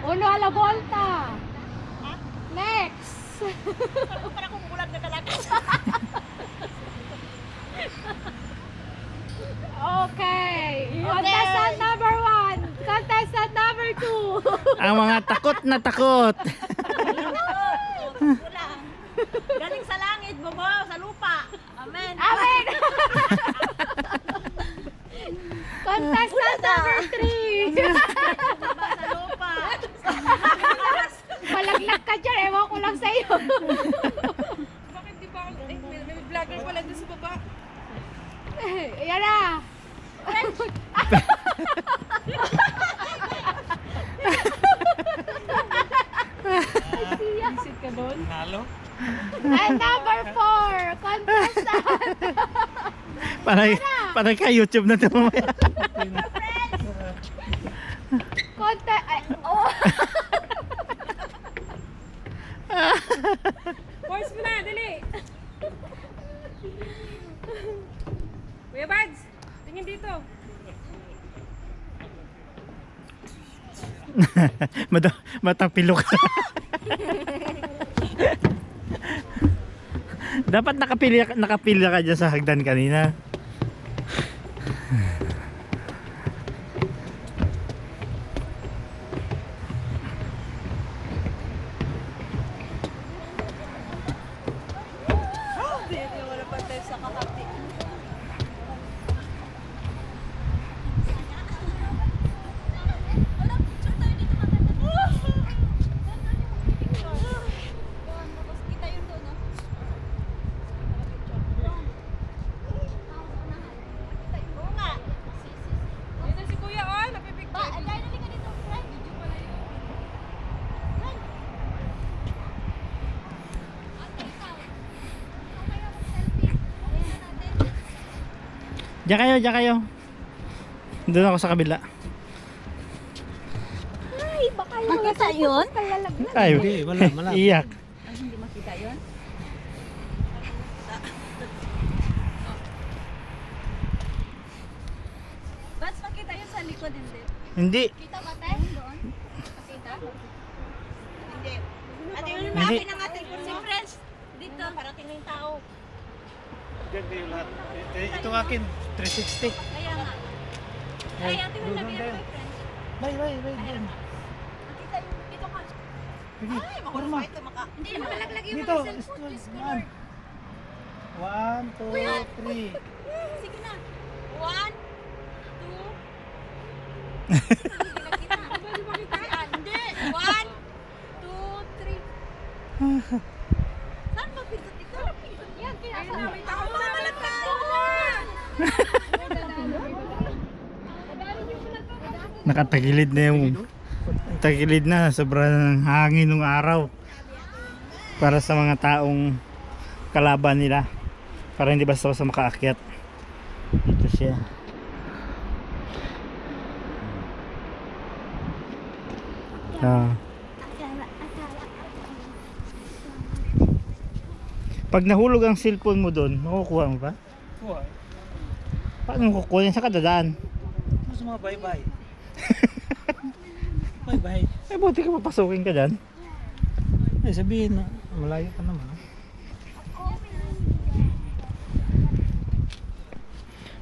Uno a la volta. Next. Para kung bulag na kalakas. Okay. Contestant number 1. Contestant number 2. Ang mga takot na takot. Galing sa langit, bumaw sa lupa. Amen. Amen. Contestant number 3. Baba sa lupa. Malaglag ka dyan. Ewan ko lang sa'yo. Bakit di ba ako, may vlogger pala doon sa baba. Yan na. Visit ka doon? Nalo? And number 4. Contestant. Panay ka YouTube na ito mamaya. Oh. Pause mo na, dali! Kuya Bads, tingin dito. Matapilo ka. Dapat nakapili ka dyan sa hagdan kanina. Hindi wala pa tayo sa kakati. Dito si Kuya, oh, napipicture. Diyan kayo. Doon ako sa kabila. Ay, baka yung Makita yun? kaya laglag. Ay, wala. iyak. Ay, hindi makita yun? Bats, makita yun sa likod, hindi? Hindi. Kita ba, te? Doon? Kita? Hindi. Ate, yun Hindi. natin ang ating si friends. Dito, parating na yung tao. Diyan kayo lahat. Ito akin, 360. Kaya nga. Ay, ate, yun namin ang friends. Bay, diyan. Makita yun, dito ka. Sige, Ay, forma. ito maka. Hindi naman malaglag yung Dito, mga cellphone. Please, one. 1, 2, 3. Sige na. 1, 2. Hindi. 1, 2, 3. Saan ba pinto dito? Yan, kinasa namin. Ako mga malaglag ko. Nakatagilid na yung tagilid na, sobrang hangin ng araw para sa mga taong kalaban nila, para hindi basta-basta makaakyat. Dito siya. Pag nahulog ang cellphone mo doon, makukuha mo ba? Kuha. Paano mo kukunin? Sa kadadaan? Mas mga bye-bye. Bye-bye. Eh, buti ka papasukin ka dyan. Eh, sabihin na, malayo ka naman.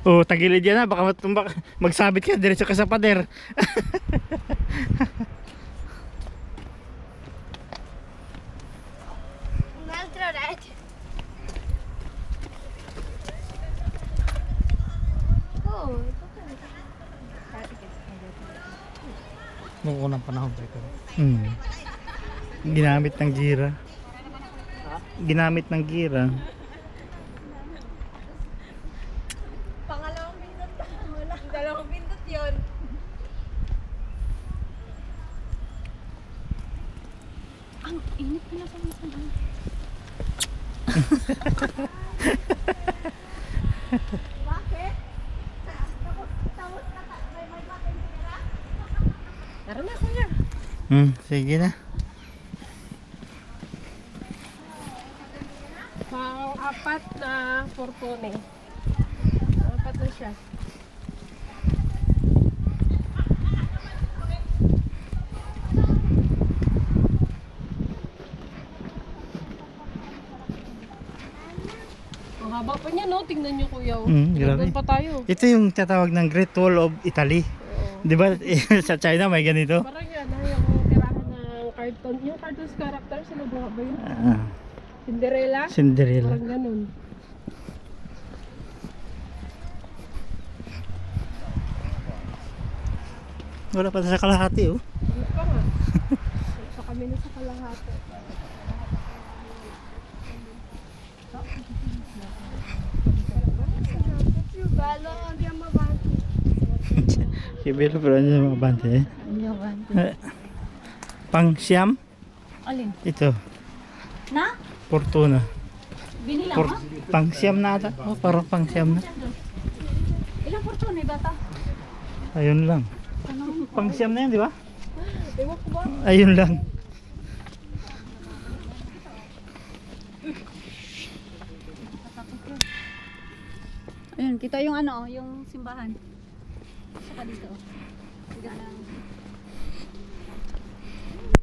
Oh, tagilid yan na, baka matumba, magsabit ka, diretso ka sa pader. Nung unang panahon dito. Ginamit ng gira. Ginamit ng gira. Pangalawang pindot ka. Wala. Dalawang pindot yun. Ang init na sa mga Bakit? Tapos may batin ka. Tara na, Kuya. Sige na. Pang-apat na fortune. Apat na siya. Haba pa niya, no? Tingnan niyo, kuya. Oh. Grabe. Doon pa tayo. Ito yung tatawag ng Great Wall of Italy. Di ba sa China may ganito? Parang yan, yung tirahan ng cartoon. Yung cartoon's character, sino ba ba yun? Cinderella? Cinderella. Parang ganun. Wala pa sa kalahati oh. Ano pa nga? So kami na sa kalahati. Si Belo pero ano yung mga bante eh? Pang siyam? Alin? Ito. Na? Fortuna. Binila Por, mo? pang siyam na ata. Oh, parang pang siyam na. Ilang fortune bata? Ayun lang. Pang siyam na yan, di ba? Ewan ko ba? Ayun lang. Ayun, kita yung ano, yung simbahan. Saka dito. Tiga lang.